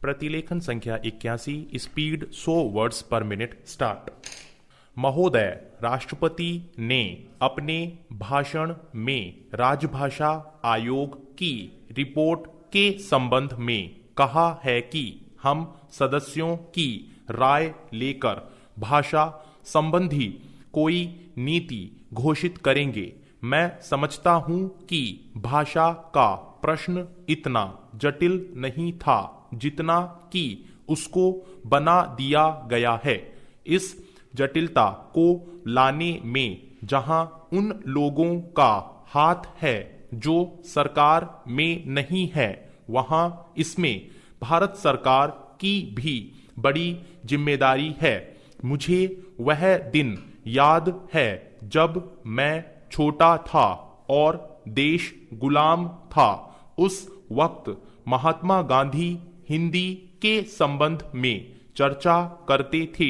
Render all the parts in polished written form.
प्रतिलेखन संख्या 81, speed 100 words पर मिनट स्टार्ट। महोदय, राष्ट्रपति ने अपने भाषण में राजभाषा आयोग की रिपोर्ट के संबंध में कहा है कि हम सदस्यों की राय लेकर भाषा संबंधी कोई नीति घोषित करेंगे। मैं समझता हूं कि भाषा का प्रश्न इतना जटिल नहीं था जितना कि उसको बना दिया गया है। इस जटिलता को लाने में जहां उन लोगों का हाथ है जो सरकार में नहीं है, वहां इसमें भारत सरकार की भी बड़ी जिम्मेदारी है। मुझे वह दिन याद है जब मैं छोटा था और देश गुलाम था। उस वक्त महात्मा गांधी हिंदी के संबंध में चर्चा करते थे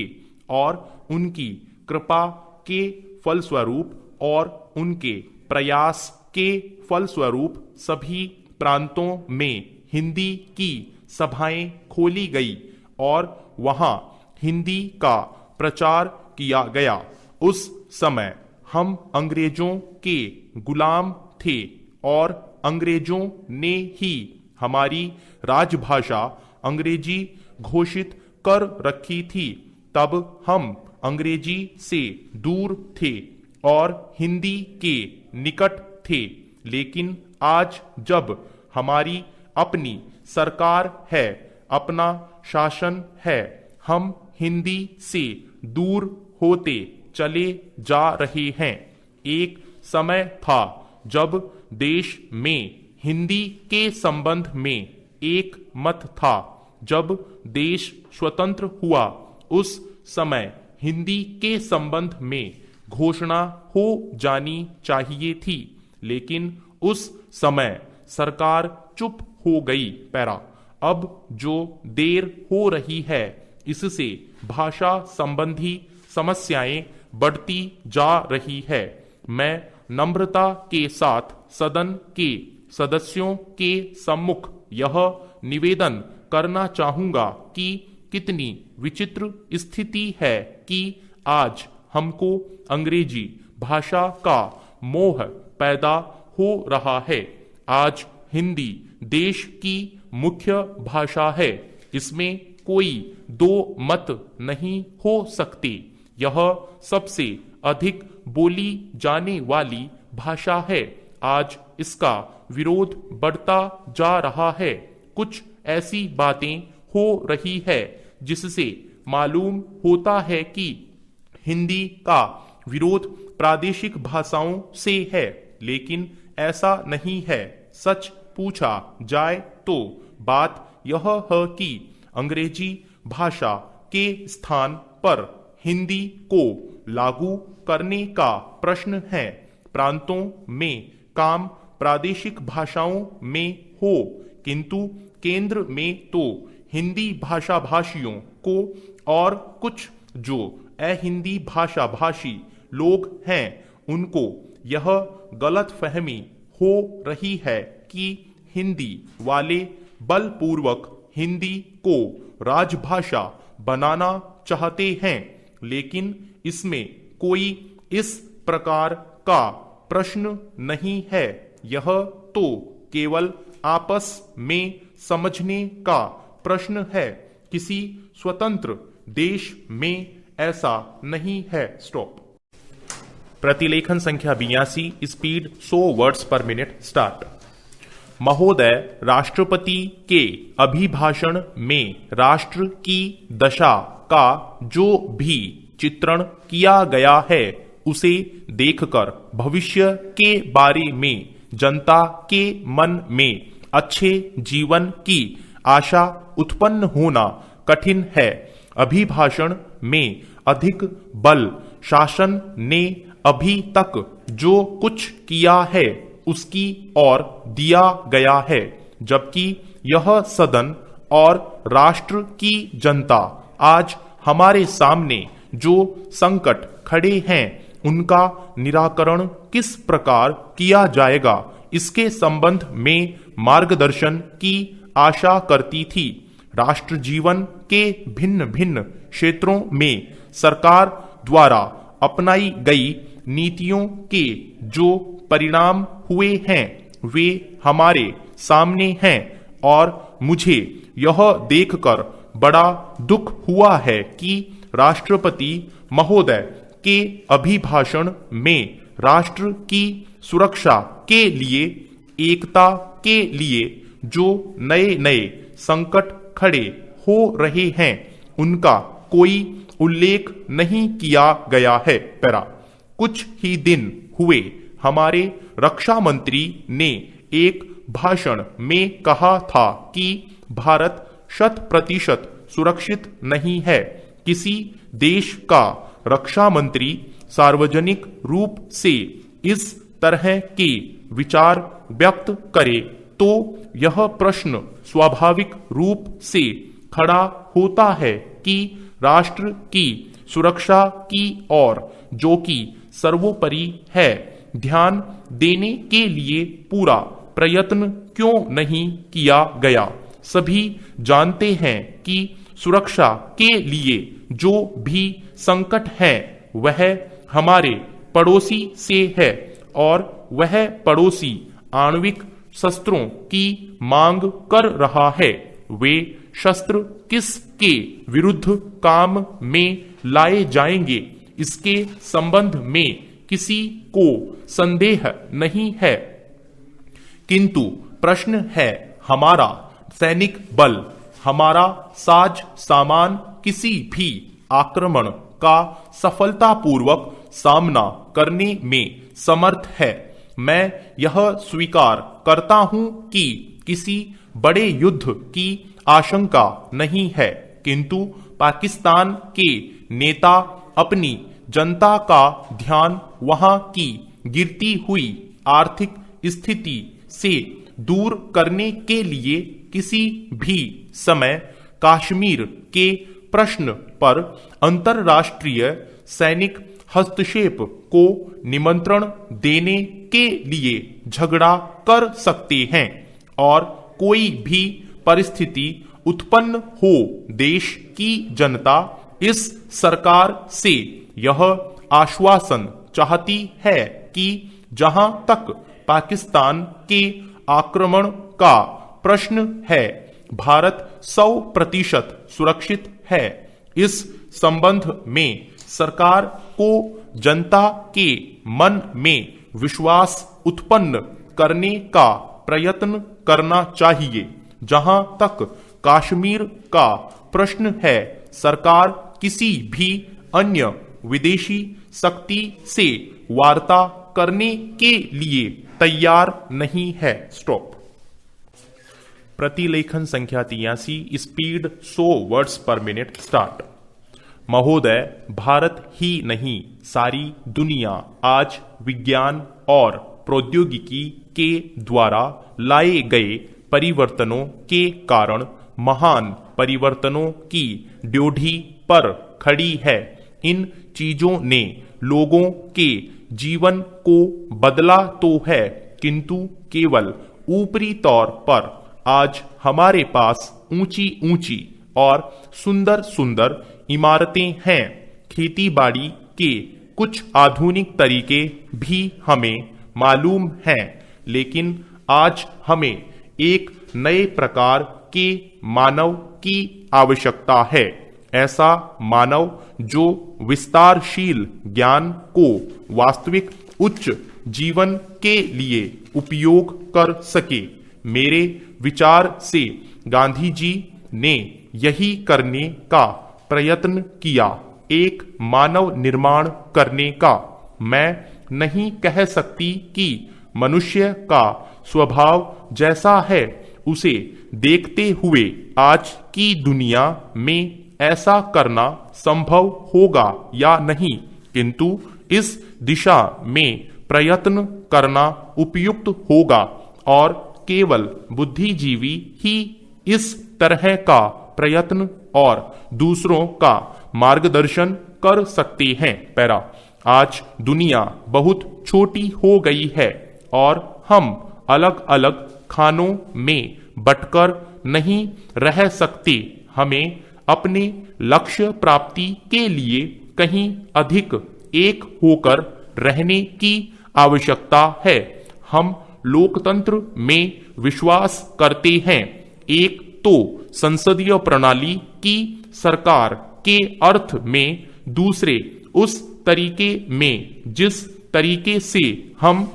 और उनकी कृपा के फलस्वरूप और उनके प्रयास के फलस्वरूप सभी प्रांतों में हिंदी की सभाएं खोली गई और वहां हिंदी का प्रचार किया गया। उस समय हम अंग्रेजों के गुलाम थे और अंग्रेजों ने ही हमारी राजभाषा अंग्रेजी घोषित कर रखी थी। तब हम अंग्रेजी से दूर थे और हिंदी के निकट थे, लेकिन आज जब हमारी अपनी सरकार है, अपना शासन है, हम हिंदी से दूर होते चले जा रहे हैं। एक समय था जब देश में हिंदी के संबंध में एक मत था। जब देश स्वतंत्र हुआ, उस समय हिंदी के संबंध में घोषणा हो जानी चाहिए थी, लेकिन उस समय सरकार चुप हो गई। अब जो देर हो रही है, इससे भाषा संबंधी समस्याएं बढ़ती जा रही है। मैं नम्रता के साथ सदन के सदस्यों के सम्मुख यह निवेदन करना चाहूंगा कि कितनी विचित्र स्थिति है कि आज हमको अंग्रेजी भाषा का मोह पैदा हो रहा है। आज हिंदी देश की मुख्य भाषा है, इसमें कोई दो मत नहीं हो सकते। यह सबसे अधिक बोली जाने वाली भाषा है। आज इसका विरोध बढ़ता जा रहा है। कुछ ऐसी बातें हो रही है जिससे मालूम होता है कि हिंदी का विरोध प्रादेशिक भाषाओं से है, लेकिन ऐसा नहीं है। सच पूछा जाए तो बात यह है कि अंग्रेजी भाषा के स्थान पर हिंदी को लागू करने का प्रश्न है। प्रांतों में काम प्रादेशिक भाषाओं में हो, किंतु केंद्र में तो हिंदी भाषा भाषियों को और कुछ जो अहिंदी भाषा भाषी लोग हैं, उनको यह गलत फहमी हो रही है कि हिंदी वाले बलपूर्वक हिंदी को राजभाषा बनाना चाहते हैं, लेकिन इसमें कोई इस प्रकार का प्रश्न नहीं है। यह तो केवल आपस में समझने का प्रश्न है। किसी स्वतंत्र देश में ऐसा नहीं है। स्टॉप। प्रतिलेखन संख्या 82, स्पीड 100 वर्ड्स पर मिनट स्टार्ट। महोदय, राष्ट्रपति के अभिभाषण में राष्ट्र की दशा का जो भी चित्रण किया गया है, उसे देखकर भविष्य के बारे में जनता के मन में अच्छे जीवन की आशा उत्पन्न होना कठिन है। अभिभाषण में अधिक बल शासन ने अभी तक जो कुछ किया है उसकी ओर दिया गया है, जबकि यह सदन और राष्ट्र की जनता आज हमारे सामने जो संकट खड़े हैं, उनका निराकरण किस प्रकार किया जाएगा, इसके संबंध में मार्गदर्शन की आशा करती थी। राष्ट्र जीवन के भिन्न भिन्न क्षेत्रों में सरकार द्वारा अपनाई गई नीतियों के जो परिणाम हुए हैं वे हमारे सामने हैं और मुझे यह देखकर बड़ा दुख हुआ है कि राष्ट्रपति महोदय के अभिभाषण में राष्ट्र की सुरक्षा के लिए, एकता के लिए जो नए नए संकट खड़े हो रहे हैं उनका कोई उल्लेख नहीं किया गया है। पैरा कुछ ही दिन हुए हमारे रक्षा मंत्री ने एक भाषण में कहा था कि भारत 100% सुरक्षित नहीं है। किसी देश का रक्षा मंत्री सार्वजनिक रूप से इस तरह के विचार व्यक्त करे तो यह प्रश्न स्वाभाविक रूप से खड़ा होता है कि राष्ट्र की सुरक्षा की ओर जो कि सर्वोपरि है ध्यान देने के लिए पूरा प्रयत्न क्यों नहीं किया गया। सभी जानते हैं कि सुरक्षा के लिए जो भी संकट है वह हमारे पड़ोसी से है और वह पड़ोसी आणविक शस्त्रों की मांग कर रहा है। वे शस्त्र किसके विरुद्ध काम में लाए जाएंगे इसके संबंध में किसी को संदेह नहीं है, किंतु प्रश्न है हमारा सैनिक बल, हमारा साज सामान किसी भी आक्रमण का सफलतापूर्वक सामना करने में समर्थ है। मैं यह स्वीकार करता हूं कि किसी बड़े युद्ध की आशंका नहीं है, किंतु पाकिस्तान के नेता अपनी जनता का ध्यान वहां की गिरती हुई आर्थिक स्थिति से दूर करने के लिए किसी भी समय कश्मीर के प्रश्न पर अंतरराष्ट्रीय सैनिक हस्तक्षेप को निमंत्रण देने के लिए झगड़ा कर सकते हैं और कोई भी परिस्थिति उत्पन्न हो देश की जनता इस सरकार से यह आश्वासन चाहती है कि जहां तक पाकिस्तान के आक्रमण का प्रश्न है भारत 100% सुरक्षित है। इस संबंध में सरकार को जनता के मन में विश्वास उत्पन्न करने का प्रयत्न करना चाहिए। जहां तक कश्मीर का प्रश्न है सरकार किसी भी अन्य विदेशी शक्ति से वार्ता करने के लिए तैयार नहीं है। स्टॉप। प्रतिलेखन संख्या 83, स्पीड 100 वर्ड्स पर मिनट स्टार्ट। महोदय, भारत ही नहीं सारी दुनिया आज विज्ञान और प्रौद्योगिकी के द्वारा लाए गए परिवर्तनों के कारण महान परिवर्तनों की ड्योढ़ी पर खड़ी है। इन चीजों ने लोगों के जीवन को बदला तो है, किंतु केवल ऊपरी तौर पर। आज हमारे पास ऊंची ऊंची और सुंदर सुंदर इमारतें हैं। खेती बाड़ी के कुछ आधुनिक तरीके भी हमें मालूम हैं, लेकिन आज हमें एक नए प्रकार के मानव की आवश्यकता है। ऐसा मानव जो विस्तारशील ज्ञान को वास्तविक उच्च जीवन के लिए उपयोग कर सके। मेरे विचार से गांधी जी ने यही करने का प्रयत्न किया, एक मानव निर्माण करने का। मैं नहीं कह सकती कि मनुष्य का स्वभाव जैसा है उसे देखते हुए आज की दुनिया में ऐसा करना संभव होगा या नहीं, किंतु इस दिशा में प्रयत्न करना उपयुक्त होगा और केवल बुद्धिजीवी ही इस तरह का प्रयत्न और दूसरों का मार्गदर्शन कर सकते हैं। पैरा, आज दुनिया बहुत छोटी हो गई है और हम अलग अलग खानों में बंटकर नहीं रह सकते। हमें अपने लक्ष्य प्राप्ति के लिए कहीं अधिक एक होकर रहने की आवश्यकता है। हम लोकतंत्र में विश्वास करते हैं। एक तो संसदीय प्रणाली की सरकार के अर्थ में, दूसरे उस तरीके में जिस तरीके से हम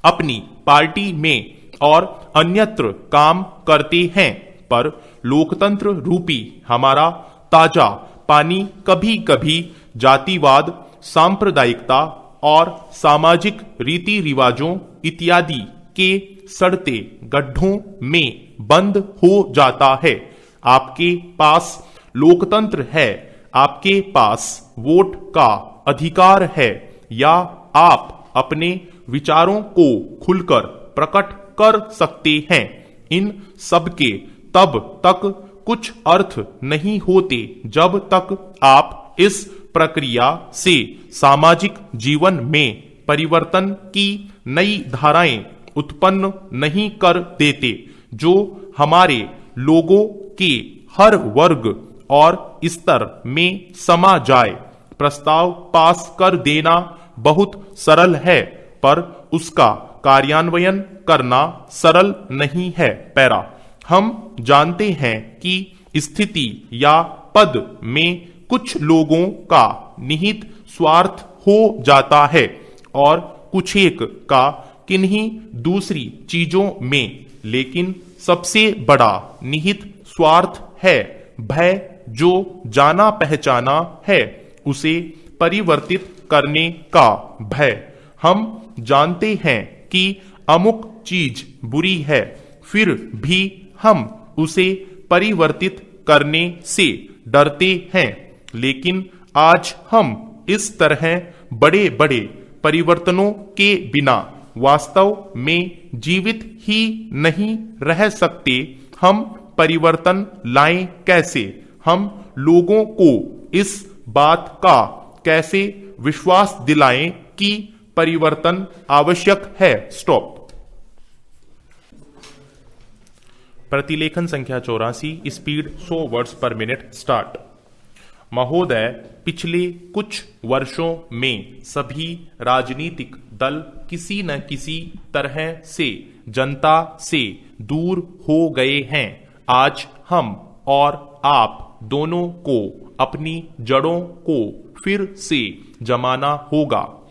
अपनी पार्टी में और अन्यत्र काम करते हैं। पर लोकतंत्र रूपी हमारा ताजा पानी कभी कभी जातिवाद, सांप्रदायिकता और सामाजिक रीति रिवाजों इत्यादि के सड़ते गड्ढों में बंद हो जाता है। आपके पास लोकतंत्र है, आपके पास वोट का अधिकार है, या आप अपने विचारों को खुलकर प्रकट कर सकते हैं। इन सब के तब तक कुछ अर्थ नहीं होते जब तक आप इस प्रक्रिया से सामाजिक जीवन में परिवर्तन की नई धाराएं उत्पन्न नहीं कर देते, जो हमारे लोगों के हर वर्ग और स्तर में समा जाए। प्रस्ताव पास कर देना बहुत सरल है, पर उसका कार्यान्वयन करना सरल नहीं है। पैरा, हम जानते हैं कि स्थिति या पद में कुछ लोगों का निहित स्वार्थ हो जाता है और कुछ एक का किन्हीं दूसरी चीजों में, लेकिन सबसे बड़ा निहित स्वार्थ है भय, जो जाना पहचाना है उसे परिवर्तित करने का भय। हम जानते हैं कि अमुक चीज बुरी है, फिर भी हम उसे परिवर्तित करने से डरते हैं। लेकिन आज हम इस तरह बड़े बड़े परिवर्तनों के बिना वास्तव में जीवित ही नहीं रह सकते। हम परिवर्तन लाएं कैसे? हम लोगों को इस बात का कैसे विश्वास दिलाएं कि परिवर्तन आवश्यक है? स्टॉप। प्रतिलेखन संख्या 84, स्पीड 100 वर्ड्स पर मिनट, स्टार्ट। महोदय, पिछले कुछ वर्षों में सभी राजनीतिक दल किसी न किसी तरह से जनता से दूर हो गए हैं। आज हम और आप दोनों को अपनी जड़ों को फिर से जमाना होगा।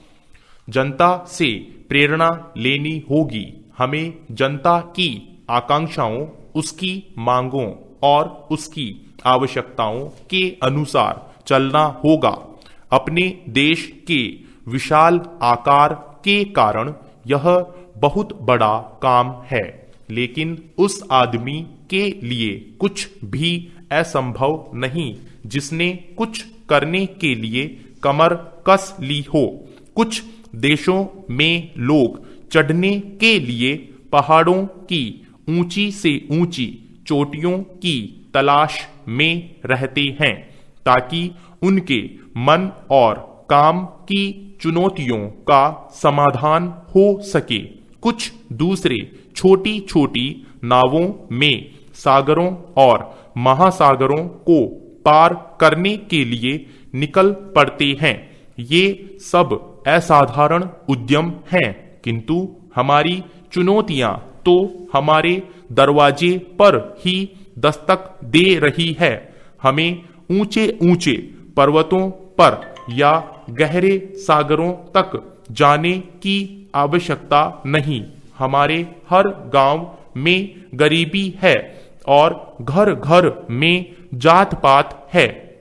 जनता से प्रेरणा लेनी होगी। हमें जनता की आकांक्षाओं, उसकी मांगों और उसकी आवश्यकताओं के अनुसार चलना होगा। अपने देश के विशाल आकार के कारण यह बहुत बड़ा काम है, लेकिन उस आदमी के लिए कुछ भी असंभव नहीं जिसने कुछ करने के लिए कमर कस ली हो। कुछ देशों में लोग चढ़ने के लिए पहाड़ों की ऊंची से ऊंची चोटियों की तलाश में रहते हैं, ताकि उनके मन और काम की चुनौतियों का समाधान हो सके। कुछ दूसरे छोटी छोटी नावों में सागरों और महासागरों को पार करने के लिए निकल पड़ते हैं। ये सब असाधारण उद्यम हैं, किंतु हमारी चुनौतियां तो हमारे दरवाजे पर ही दस्तक दे रही है। हमें ऊंचे ऊंचे पर्वतों पर या गहरे सागरों तक जाने की आवश्यकता नहीं। हमारे हर गांव में गरीबी है और घर घर में जात पात है।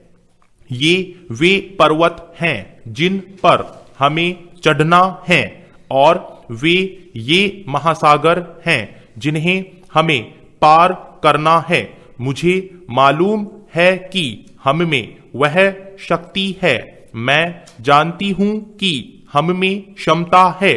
ये वे पर्वत हैं जिन पर हमें चढ़ना है, और वे ये महासागर हैं जिन्हें हमें पार करना है। मुझे मालूम है कि हम में वह शक्ति है। मैं जानती हूं कि हम में क्षमता है,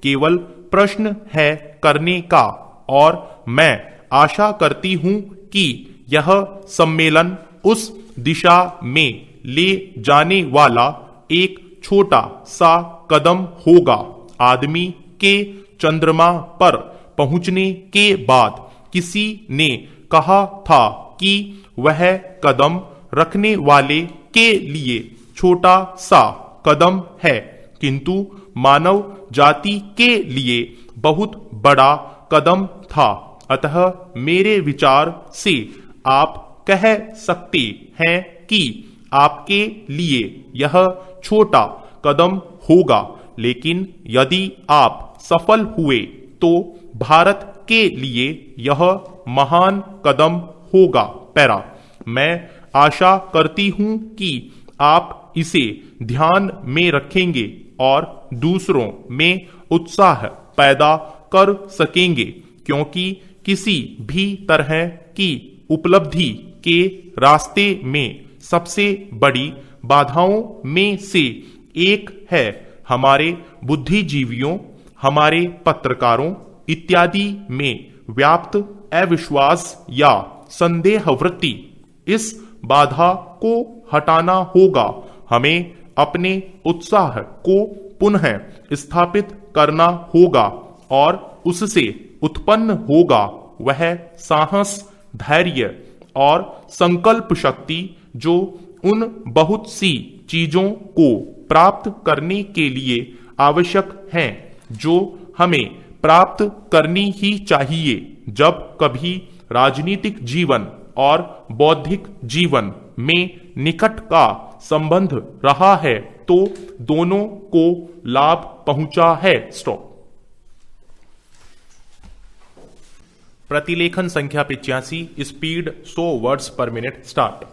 केवल प्रश्न है करने का। और मैं आशा करती हूं कि यह सम्मेलन उस दिशा में ले जाने वाला एक छोटा सा कदम होगा। आदमी के चंद्रमा पर पहुंचने के बाद किसी ने कहा था कि वह कदम रखने वाले के लिए छोटा सा कदम है, किंतु मानव जाति के लिए बहुत बड़ा कदम था। अतः मेरे विचार से आप कह सकते हैं कि आपके लिए यह छोटा कदम होगा, लेकिन यदि आप सफल हुए तो भारत के लिए यह महान कदम होगा। पैरा। मैं आशा करती हूं कि आप इसे ध्यान में रखेंगे और दूसरों में उत्साह पैदा कर सकेंगे, क्योंकि किसी भी तरह की उपलब्धि के रास्ते में सबसे बड़ी बाधाओं में से एक है हमारे बुद्धिजीवियों, हमारे पत्रकारों इत्यादि में व्याप्त अविश्वास या संदेह वृत्ति। इस बाधा को हटाना होगा। हमें अपने उत्साह को पुनः स्थापित करना होगा और उससे उत्पन्न होगा वह साहस, धैर्य और संकल्प शक्ति जो उन बहुत सी चीजों को प्राप्त करने के लिए आवश्यक हैं, जो हमें प्राप्त करनी ही चाहिए। जब कभी राजनीतिक जीवन और बौद्धिक जीवन में निकट का संबंध रहा है तो दोनों को लाभ पहुंचा है। स्टॉप। प्रतिलेखन संख्या 85, स्पीड 100 वर्ड्स पर मिनट। स्टार्ट।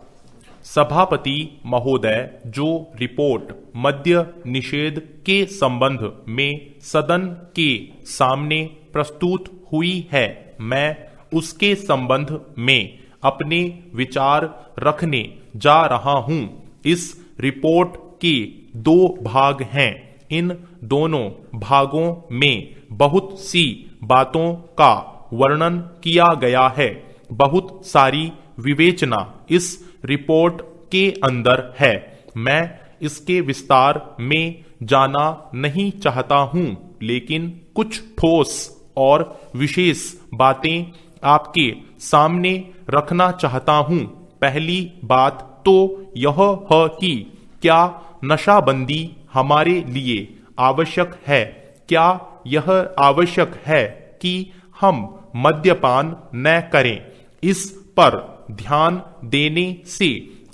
सभापति महोदय, जो रिपोर्ट मद्य निषेध के संबंध में सदन के सामने प्रस्तुत हुई है, मैं उसके संबंध में अपने विचार रखने जा रहा हूं। इस रिपोर्ट के 2 भाग हैं। इन दोनों भागों में बहुत सी बातों का वर्णन किया गया है। बहुत सारी विवेचना इस रिपोर्ट के अंदर है। मैं इसके विस्तार में जाना नहीं चाहता हूं, लेकिन कुछ ठोस और विशेष बातें आपके सामने रखना चाहता हूं। पहली बात तो यह है कि क्या नशाबंदी हमारे लिए आवश्यक है? क्या यह आवश्यक है कि हम मद्यपान न करें? इस पर ध्यान देने से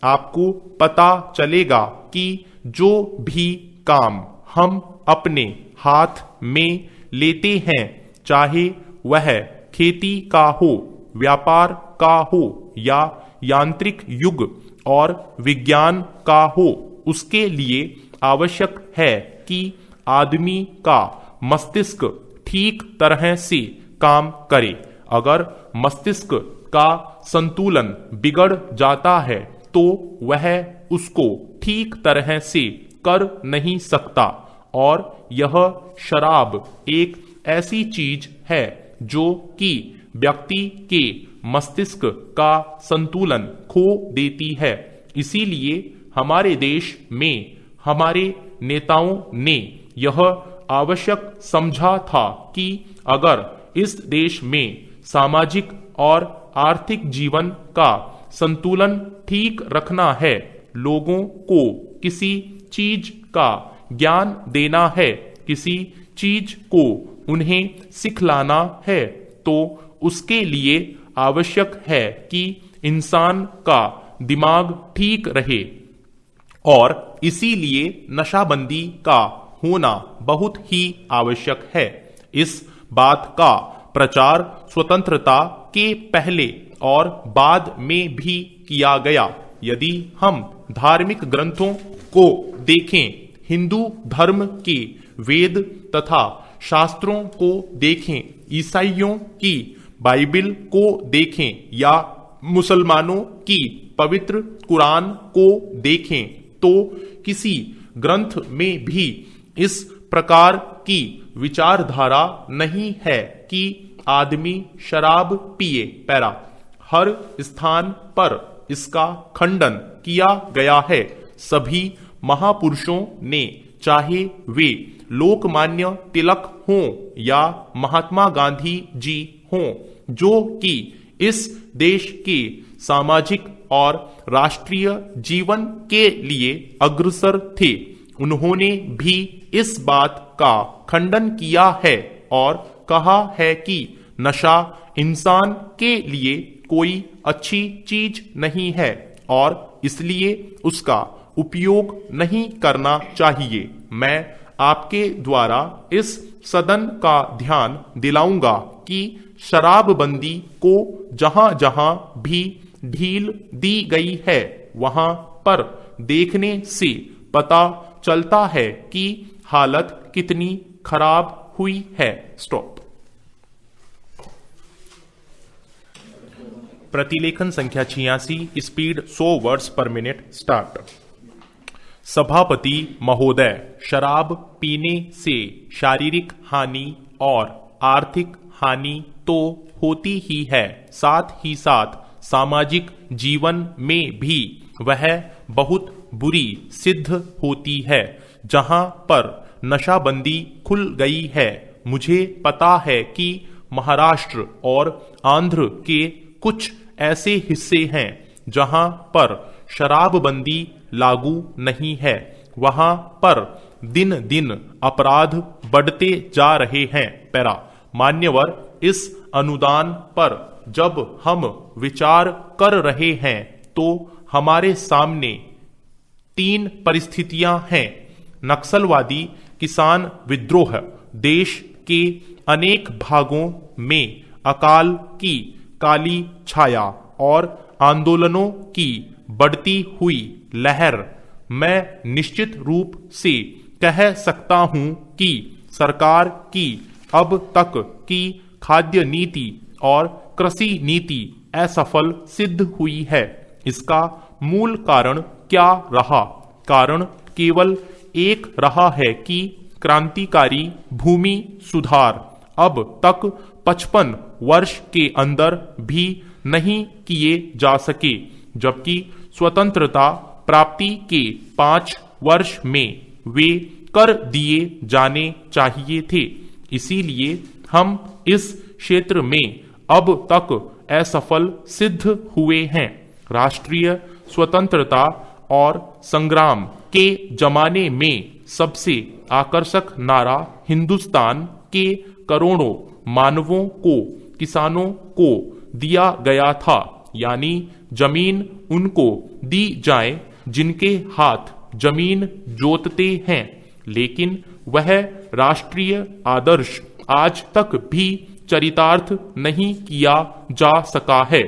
आपको पता चलेगा कि जो भी काम हम अपने हाथ में लेते हैं, चाहे वह खेती का हो, व्यापार का हो या यांत्रिक युग और विज्ञान का हो, उसके लिए आवश्यक है कि आदमी का मस्तिष्क ठीक तरह से काम करे। अगर मस्तिष्क का संतुलन बिगड़ जाता है तो वह उसको ठीक तरह से कर नहीं सकता। और यह शराब एक ऐसी चीज है जो कि व्यक्ति के मस्तिष्क का संतुलन खो देती है। इसीलिए हमारे देश में हमारे नेताओं ने यह आवश्यक समझा था कि अगर इस देश में सामाजिक और आर्थिक जीवन का संतुलन ठीक रखना है, लोगों को किसी चीज का ज्ञान देना है, किसी चीज को उन्हें सिखलाना है, तो उसके लिए आवश्यक है कि इंसान का दिमाग ठीक रहे। और इसीलिए नशाबंदी का होना बहुत ही आवश्यक है। इस बात का प्रचार स्वतंत्रता के पहले और बाद में भी किया गया। यदि हम धार्मिक ग्रंथों को देखें, हिंदू धर्म के वेद तथा शास्त्रों को देखें, ईसाइयों की बाइबिल को देखें या मुसलमानों की पवित्र कुरान को देखें, तो किसी ग्रंथ में भी इस प्रकार की विचारधारा नहीं है कि आदमी शराब पिए। पैरा। हर स्थान पर इसका खंडन किया गया है। सभी महापुरुषों ने, चाहे वे लोकमान्य तिलक हों या महात्मा गांधी जी हों, जो कि इस देश के सामाजिक और राष्ट्रीय जीवन के लिए अग्रसर थे। उन्होंने भी इस बात का खंडन किया है और कहा है कि नशा इंसान के लिए कोई अच्छी चीज नहीं है और इसलिए उसका उपयोग नहीं करना चाहिए। मैं आपके द्वारा इस सदन का ध्यान दिलाऊंगा कि शराबबंदी को जहां जहां भी ढील दी गई है वहां पर देखने से पता चलता है कि हालत कितनी खराब हुई है। स्टॉप। प्रतिलेखन संख्या 86, स्पीड 100 वर्ड्स पर मिनट स्टार्ट। सभापति महोदय, शराब पीने से शारीरिक हानि और आर्थिक हानि तो होती ही है, साथ ही साथ सामाजिक जीवन में भी वह बहुत बुरी सिद्ध होती है। जहां पर नशाबंदी खुल गई है, मुझे पता है कि महाराष्ट्र और आंध्र के कुछ ऐसे हिस्से हैं जहां पर शराबबंदी लागू नहीं है। वहां पर दिन दिन अपराध बढ़ते जा रहे हैं। पैरा। मान्यवर, इस अनुदान पर जब हम विचार कर रहे हैं तो हमारे सामने 3 परिस्थितियां हैं। नक्सलवादी किसान विद्रोह, देश के अनेक भागों में अकाल की काली छाया और आंदोलनों की बढ़ती हुई लहर। मैं निश्चित रूप से कह सकता हूं कि सरकार की अब तक की खाद्य नीति और कृषि नीति असफल सिद्ध हुई है। इसका मूल कारण क्या रहा? कारण केवल एक रहा है कि क्रांतिकारी भूमि सुधार अब तक 55 वर्ष के अंदर भी नहीं किए जा सके, जबकि स्वतंत्रता प्राप्ति के 5 वर्ष में वे कर दिए जाने चाहिए थे। इसीलिए हम इस क्षेत्र में अब तक असफल सिद्ध हुए हैं। राष्ट्रीय स्वतंत्रता और संग्राम के जमाने में सबसे आकर्षक नारा हिंदुस्तान के करोड़ों मानवों को, किसानों को दिया गया था, यानी जमीन उनको दी जाए जिनके हाथ जमीन जोतते हैं। लेकिन वह राष्ट्रीय आदर्श आज तक भी चरितार्थ नहीं किया जा सका है।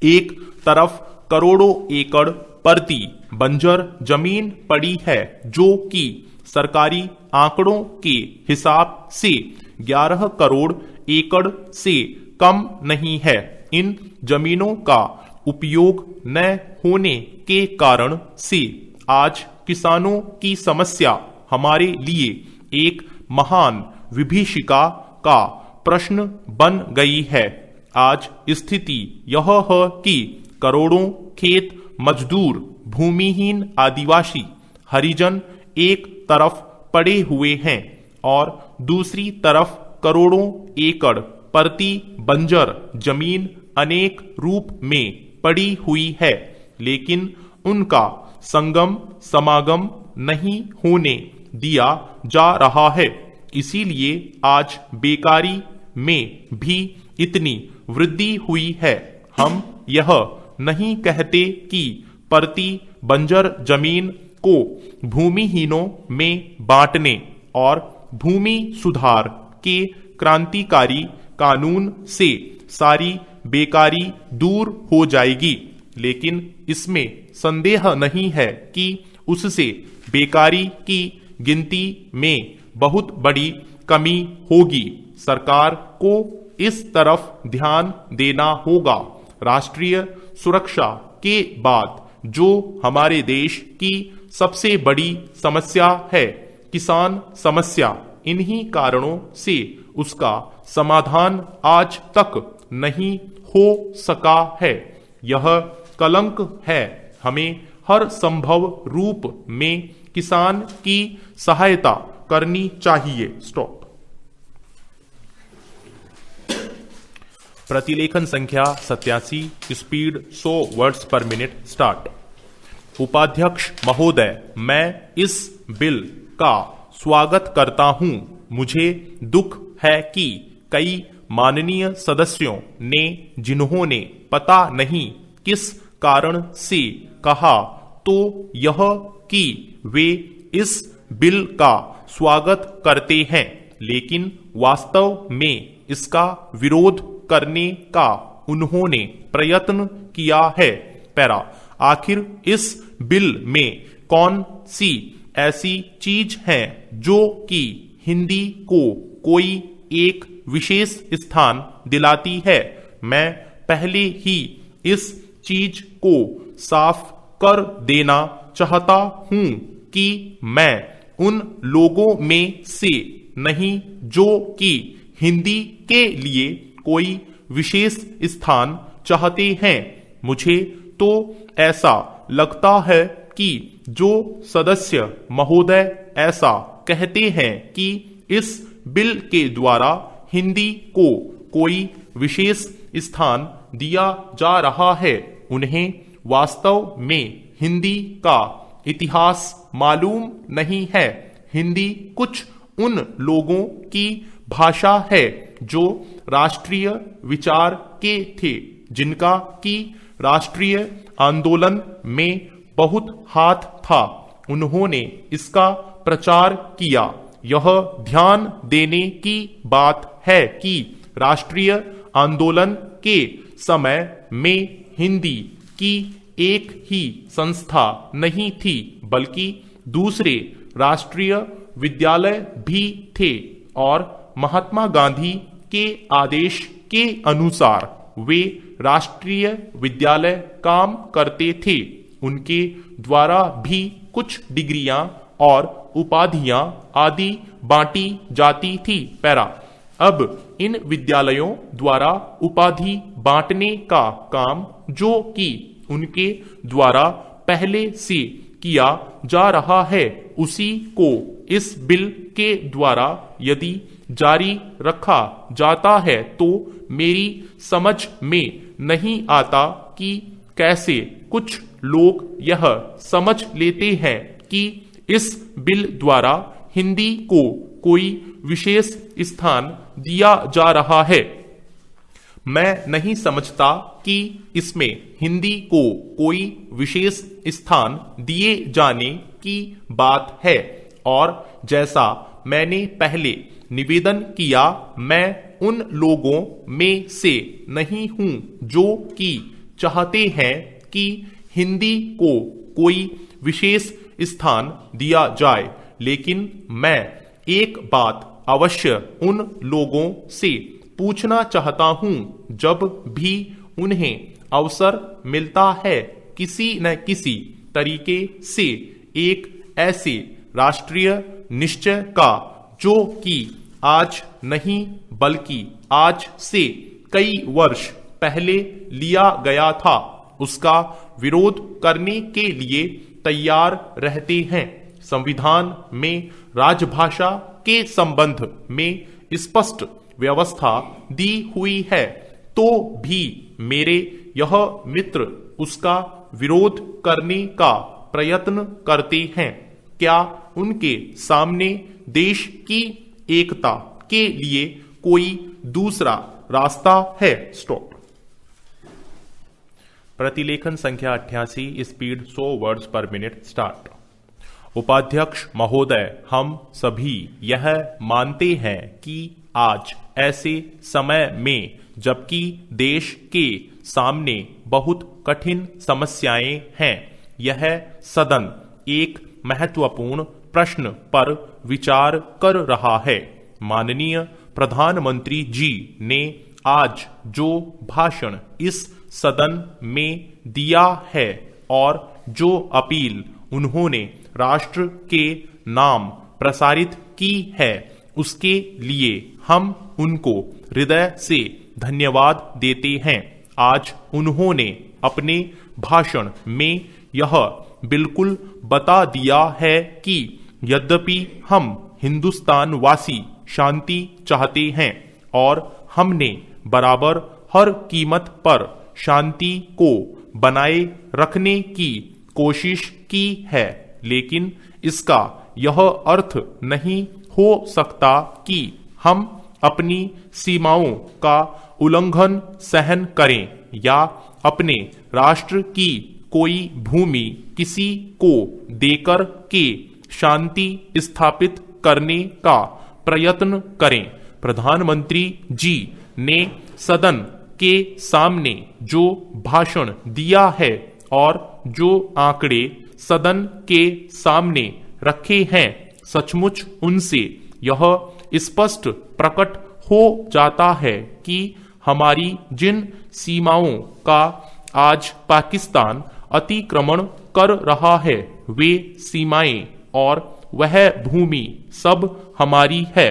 एक तरफ करोड़ों एकड़ परती बंजर जमीन पड़ी है जो कि सरकारी आंकड़ों के हिसाब से 11 करोड़ एकड़ से कम नहीं है। इन जमीनों का उपयोग न होने के कारण से आज किसानों की समस्या हमारे लिए एक महान विभीषिका का प्रश्न बन गई है। आज स्थिति यह है कि करोड़ों खेत मजदूर, भूमिहीन आदिवासी, हरिजन एक तरफ पड़े हुए हैं और दूसरी तरफ करोड़ों एकड़ परती बंजर जमीन अनेक रूप में पड़ी हुई है, लेकिन उनका संगम समागम नहीं होने दिया जा रहा है। इसीलिए आज बेकारी में भी इतनी वृद्धि हुई है। हम यह नहीं कहते कि परती बंजर जमीन को भूमिहीनों में बांटने और भूमि सुधार के क्रांतिकारी कानून से सारी बेकारी दूर हो जाएगी, लेकिन इसमें संदेह नहीं है कि उससे बेकारी की गिनती में बहुत बड़ी कमी होगी। सरकार को इस तरफ ध्यान देना होगा। राष्ट्रीय सुरक्षा के बाद जो हमारे देश की सबसे बड़ी समस्या है, किसान समस्या, इन्हीं कारणों से उसका समाधान आज तक नहीं हो सका है। यह कलंक है। हमें हर संभव रूप में किसान की सहायता करनी चाहिए। स्टॉप। प्रतिलेखन संख्या 87, स्पीड 100 वर्ड्स पर मिनट स्टार्ट। उपाध्यक्ष महोदय, मैं इस बिल का स्वागत करता हूं। मुझे दुख है कि कई माननीय सदस्यों ने, जिन्होंने पता नहीं किस कारण से कहा तो यह कि वे इस बिल का स्वागत करते हैं, लेकिन वास्तव में इसका विरोध करने का उन्होंने प्रयत्न किया है। पैरा, आखिर इस बिल में कौन सी ऐसी चीज है जो कि हिंदी को कोई एक विशेष स्थान दिलाती है? मैं पहले ही इस चीज को साफ कर देना चाहता हूं कि मैं उन लोगों में से नहीं जो कि हिंदी के लिए कोई विशेष स्थान चाहते हैं। मुझे तो ऐसा लगता है कि जो सदस्य महोदय ऐसा कहते हैं कि इस बिल के द्वारा हिंदी को कोई विशेष स्थान दिया जा रहा है, उन्हें वास्तव में हिंदी का इतिहास मालूम नहीं है। हिंदी कुछ उन लोगों की भाषा है जो राष्ट्रीय विचार के थे, जिनका कि राष्ट्रीय आंदोलन में बहुत हाथ था। उन्होंने इसका प्रचार किया। यह ध्यान देने की बात है कि राष्ट्रीय आंदोलन के समय में हिंदी की एक ही संस्था नहीं थी, बल्कि दूसरे राष्ट्रीय विद्यालय भी थे और महात्मा गांधी के आदेश के अनुसार वे राष्ट्रीय विद्यालय काम करते थे। उनके द्वारा भी कुछ डिग्रियां और उपाधियां आदि बांटी जाती थी। पैरा, अब इन विद्यालयों द्वारा उपाधि बांटने का काम जो कि उनके द्वारा पहले से किया जा रहा है, उसी को इस बिल के द्वारा यदि जारी रखा जाता है तो मेरी समझ में नहीं आता कि कैसे कुछ लोग यह समझ लेते हैं कि इस बिल द्वारा हिंदी को कोई विशेष स्थान दिया जा रहा है। मैं नहीं समझता कि इसमें हिंदी को कोई विशेष स्थान दिए जाने की बात है, और जैसा मैंने पहले निवेदन किया, मैं उन लोगों में से नहीं हूं जो कि चाहते हैं कि हिंदी को कोई विशेष स्थान दिया जाए, लेकिन मैं एक बात अवश्य उन लोगों से पूछना चाहता हूं। जब भी उन्हें अवसर मिलता है, किसी न किसी तरीके से एक ऐसे राष्ट्रीय निश्चय का जो कि आज नहीं बल्कि आज से कई वर्ष पहले लिया गया था, उसका विरोध करने के लिए तैयार रहते हैं। संविधान में राजभाषा के संबंध में स्पष्ट व्यवस्था दी हुई है, तो भी मेरे यह मित्र उसका विरोध करने का प्रयत्न करते हैं। क्या उनके सामने देश की एकता के लिए कोई दूसरा रास्ता है? स्टॉप। प्रतिलेखन संख्या 88, स्पीड 100 वर्ड्स पर मिनट स्टार्ट। उपाध्यक्ष महोदय, हम सभी यह मानते हैं कि आज ऐसे समय में जबकि देश के सामने बहुत कठिन समस्याएं हैं, यह सदन एक महत्वपूर्ण प्रश्न पर विचार कर रहा है। माननीय प्रधानमंत्री जी ने आज जो भाषण इस सदन में दिया है और जो अपील उन्होंने राष्ट्र के नाम प्रसारित की है, उसके लिए हम उनको हृदय से धन्यवाद देते हैं। आज उन्होंने अपने भाषण में यह बिल्कुल बता दिया है कि यद्यपि हम हिंदुस्तान वासी शांति चाहते हैं और हमने बराबर हर कीमत पर शांति को बनाए रखने की कोशिश की है, लेकिन इसका यह अर्थ नहीं हो सकता कि हम अपनी सीमाओं का उल्लंघन सहन करें या अपने राष्ट्र की कोई भूमि किसी को देकर के शांति स्थापित करने का प्रयत्न करें। प्रधानमंत्री जी ने सदन के सामने जो भाषण दिया है और जो आंकड़े सदन के सामने रखे हैं, सचमुच उनसे यह स्पष्ट प्रकट हो जाता है कि हमारी जिन सीमाओं का आज पाकिस्तान अतिक्रमण कर रहा है, वे सीमाएं और वह भूमि सब हमारी है।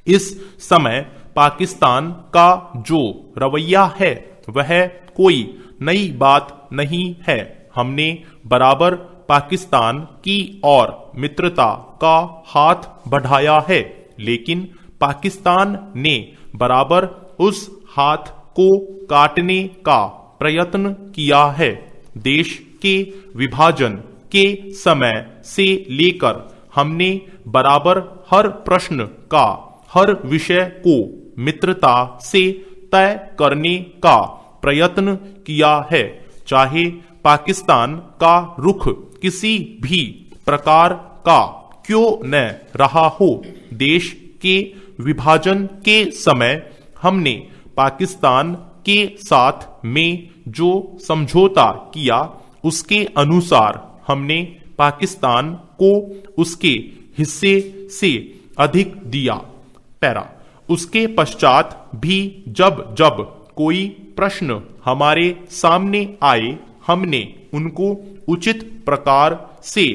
इस समय पाकिस्तान का जो रवैया है वह कोई नई बात नहीं है। हमने बराबर पाकिस्तान की ओर मित्रता का हाथ बढ़ाया है, लेकिन पाकिस्तान ने बराबर उस हाथ को काटने का प्रयत्न किया है। देश के विभाजन के समय से लेकर हमने बराबर हर प्रश्न का, हर विषय को मित्रता से तय करने का प्रयत्न किया है, चाहे पाकिस्तान का रुख किसी भी प्रकार का क्यों न रहा हो। देश के विभाजन के समय हमने पाकिस्तान के साथ में जो समझौता किया, उसके अनुसार हमने पाकिस्तान को उसके हिस्से से अधिक दिया। पैरा। उसके पश्चात भी जब जब कोई प्रश्न हमारे सामने आए, हमने उनको उचित प्रकार से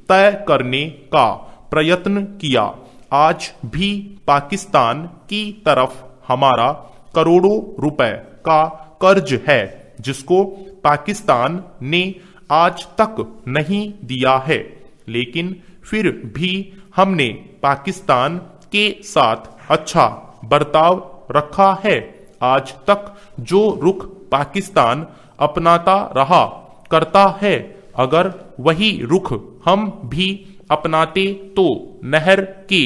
तय करने का प्रयत्न किया। आज भी पाकिस्तान की तरफ हमारा करोड़ों रुपए का कर्ज है, जिसको पाकिस्तान ने आज तक नहीं दिया है, लेकिन फिर भी हमने पाकिस्तान के साथ अच्छा बर्ताव रखा है। आज तक जो रुख पाकिस्तान अपनाता रहा करता है, अगर वही रुख हम भी अपनाते तो नहर के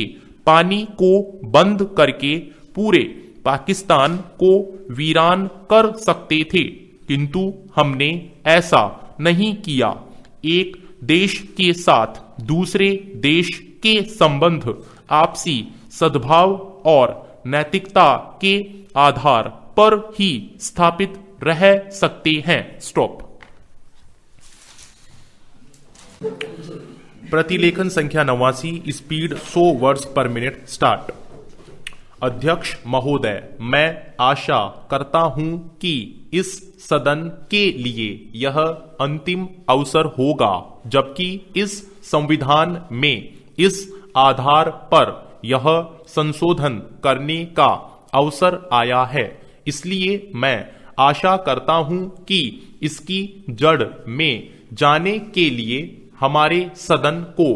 पानी को बंद करके पूरे पाकिस्तान को वीरान कर सकते थे, किंतु हमने ऐसा नहीं किया। एक देश के साथ दूसरे देश के संबंध आपसी सद्भाव और नैतिकता के आधार पर ही स्थापित रह सकते हैं। स्टॉप। प्रतिलेखन संख्या 89, स्पीड 100 वर्ड्स पर मिनट स्टार्ट। अध्यक्ष महोदय, मैं आशा करता हूं कि इस सदन के लिए यह अंतिम अवसर होगा, जबकि इस संविधान में इस आधार पर यह संशोधन करने का अवसर आया है। इसलिए मैं आशा करता हूं कि इसकी जड़ में जाने के लिए हमारे सदन को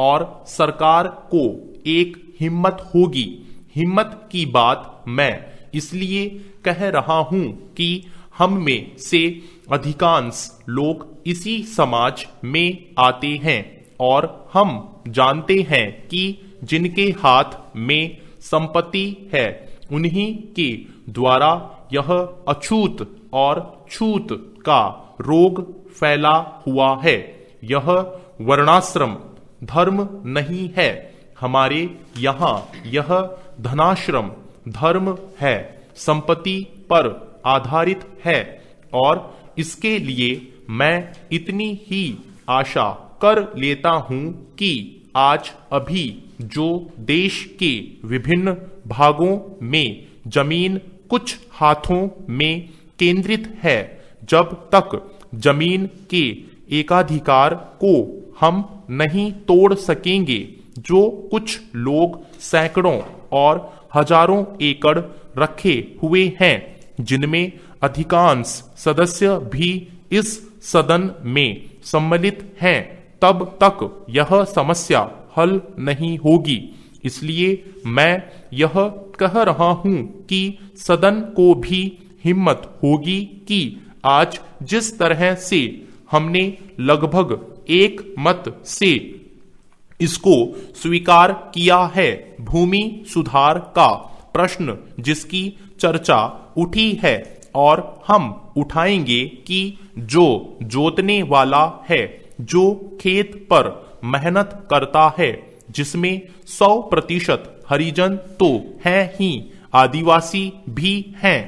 और सरकार को एक हिम्मत होगी। हिम्मत की बात मैं इसलिए कह रहा हूं कि हम में से अधिकांश लोग इसी समाज में आते हैं और हम जानते हैं कि जिनके हाथ में संपत्ति है, उन्हीं के द्वारा यह अछूत और छूत का रोग फैला हुआ है। यह वर्णाश्रम धर्म नहीं है, हमारे यहाँ यह धनाश्रम धर्म है, संपत्ति पर आधारित है। और इसके लिए मैं इतनी ही आशा कर लेता हूं कि आज अभी जो देश के विभिन्न भागों में जमीन कुछ हाथों में केंद्रित है, जब तक जमीन के एकाधिकार को हम नहीं तोड़ सकेंगे, जो कुछ लोग सैकड़ों और हजारों एकड़ रखे हुए हैं, जिनमें अधिकांश सदस्य भी इस सदन में सम्मिलित हैं, तब तक यह समस्या हल नहीं होगी। इसलिए मैं यह कह रहा हूं कि सदन को भी हिम्मत होगी कि आज जिस तरह से हमने लगभग एक मत से इसको स्वीकार किया है, भूमि सुधार का प्रश्न जिसकी चर्चा उठी है और हम उठाएंगे कि जो जोतने वाला है, जो खेत पर मेहनत करता है, जिसमें 100% हरिजन तो हैं ही, आदिवासी भी हैं,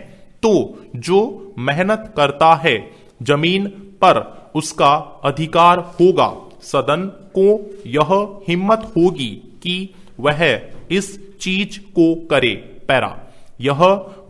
तो जो मेहनत करता है जमीन पर उसका अधिकार होगा। सदन को यह हिम्मत होगी कि वह इस चीज को करे। पैरा, यह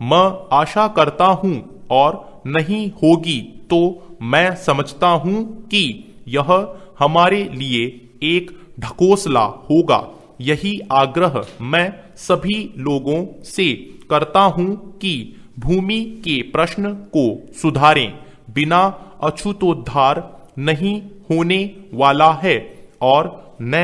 मैं आशा करता हूं और नहीं होगी तो मैं समझता हूं कि यह हमारे लिए एक ढकोसला होगा। यही आग्रह मैं सभी लोगों से करता हूं कि भूमि के प्रश्न को सुधारें। बिना अछूतोद्धार नहीं होने वाला है और न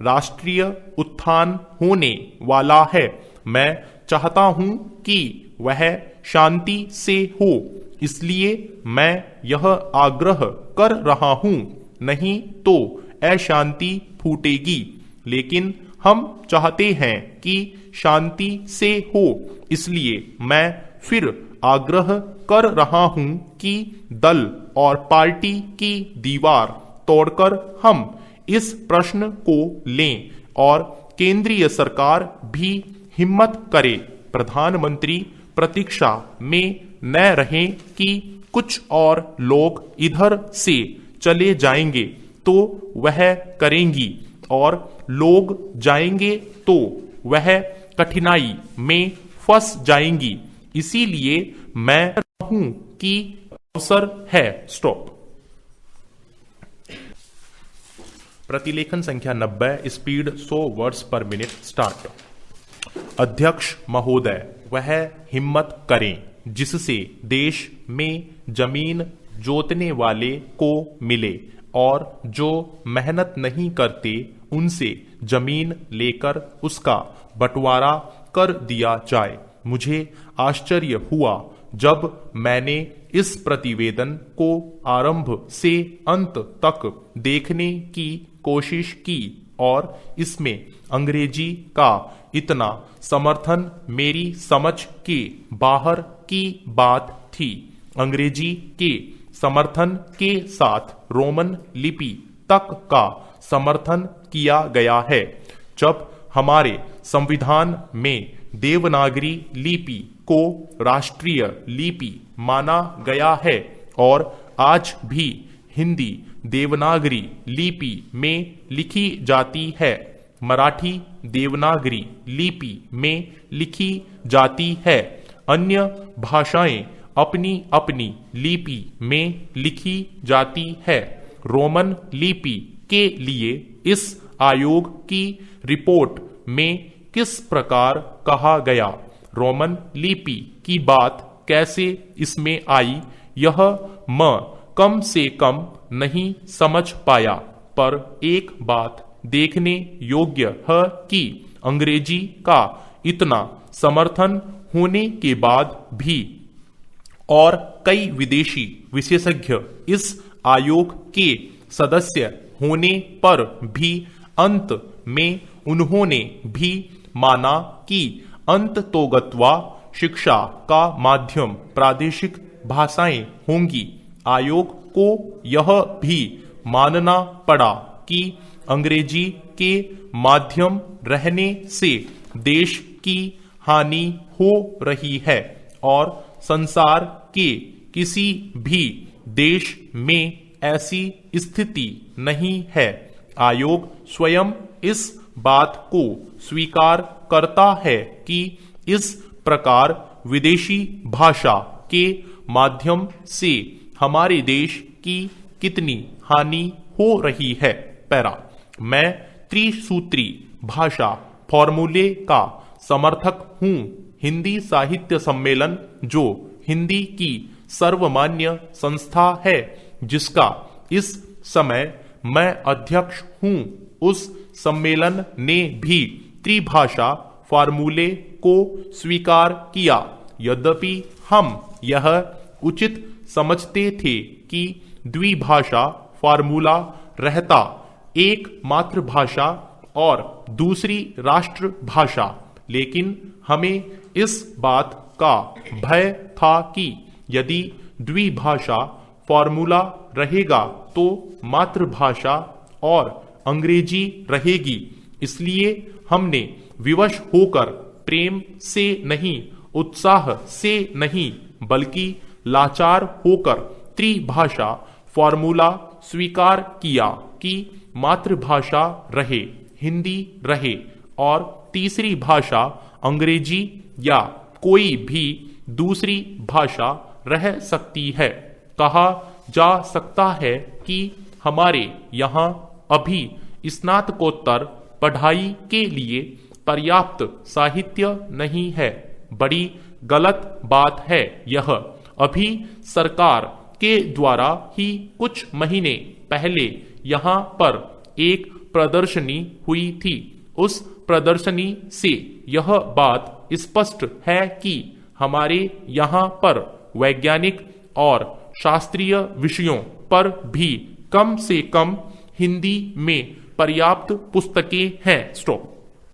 राष्ट्रीय उत्थान होने वाला है। मैं चाहता हूं कि वह शांति से हो, इसलिए मैं यह आग्रह कर रहा हूं, नहीं तो अशांति फूटेगी। लेकिन हम चाहते हैं कि शांति से हो, इसलिए मैं फिर आग्रह कर रहा हूं कि दल और पार्टी की दीवार तोड़कर हम इस प्रश्न को लें और केंद्रीय सरकार भी हिम्मत करे। प्रधानमंत्री प्रतीक्षा में न रहें कि कुछ और लोग इधर से चले जाएंगे तो वह करेंगी, और लोग जाएंगे तो वह कठिनाई में फंस जाएंगी। इसीलिए मैं हूं कि अवसर है। स्टॉप। प्रतिलेखन संख्या 90, स्पीड 100 वर्ड्स पर मिनट। स्टार्ट। अध्यक्ष महोदय, वह हिम्मत करें जिससे देश में जमीन जोतने वाले को मिले और जो मेहनत नहीं करते उनसे जमीन लेकर उसका बंटवारा कर दिया जाए। मुझे आश्चर्य हुआ जब मैंने इस प्रतिवेदन को आरंभ से अंत तक देखने की कोशिश की और इसमें अंग्रेजी का इतना समर्थन मेरी समझ के बाहर की बात थी। अंग्रेजी के समर्थन के साथ रोमन लिपि तक का समर्थन किया गया है। जब हमारे संविधान में देवनागरी लिपि को राष्ट्रीय लिपि माना गया है और आज भी हिंदी देवनागरी लिपि में लिखी जाती है, मराठी देवनागरी लिपि में लिखी जाती है, अन्य भाषाएं अपनी अपनी लिपि में लिखी जाती है। रोमन लिपि के लिए इस आयोग की रिपोर्ट में किस प्रकार कहा गया, रोमन लिपि की बात कैसे इसमें आई, यह मैं कम से कम नहीं समझ पाया। पर एक बात देखने योग्य है कि अंग्रेजी का इतना समर्थन होने के बाद भी और कई विदेशी विशेषज्ञ इस आयोग के सदस्य होने पर भी अंत में उन्होंने भी माना कि अंततोगत्वा शिक्षा का माध्यम प्रादेशिक भाषाएं होंगी। आयोग को यह भी मानना पड़ा कि अंग्रेजी के माध्यम रहने से देश की हानि हो रही है और संसार के किसी भी देश में ऐसी स्थिति नहीं है। आयोग स्वयं इस बात को स्वीकार करता है कि इस प्रकार विदेशी भाषा के माध्यम से हमारे देश की कितनी हानि हो रही है। पैरा, मैं त्रिसूत्री भाषा फॉर्मूले का समर्थक हूं। हिंदी साहित्य सम्मेलन, जो हिंदी की सर्वमान्य संस्था है जिसका इस समय मैं अध्यक्ष हूं, उस सम्मेलन ने भी त्रिभाषा फॉर्मूले को स्वीकार किया। यद्यपि हम यह उचित समझते थे कि द्विभाषा फॉर्मूला रहता एक मातृभाषा और दूसरी राष्ट्रभाषा, लेकिन हमें इस बात का भय था कि यदि द्विभाषा फॉर्मूला रहेगा तो मातृभाषा और अंग्रेजी रहेगी। इसलिए हमने विवश होकर प्रेम से नहीं, उत्साह से नहीं, बल्कि लाचार होकर त्रिभाषा फॉर्मूला स्वीकार किया कि मातृभाषा रहे, हिंदी रहे और तीसरी भाषा अंग्रेजी या कोई भी दूसरी भाषा रह सकती है। कहा जा सकता है कि हमारे यहाँ अभी स्नातकोत्तर पढ़ाई के लिए पर्याप्त साहित्य नहीं है। बड़ी गलत बात है यह। अभी सरकार के द्वारा ही कुछ महीने पहले यहाँ पर एक प्रदर्शनी हुई थी। उस प्रदर्शनी से यह बात स्पष्ट है कि हमारे यहाँ पर वैज्ञानिक और शास्त्रीय विषयों पर भी कम से कम हिंदी में पर्याप्त पुस्तकें हैं। स्टॉप।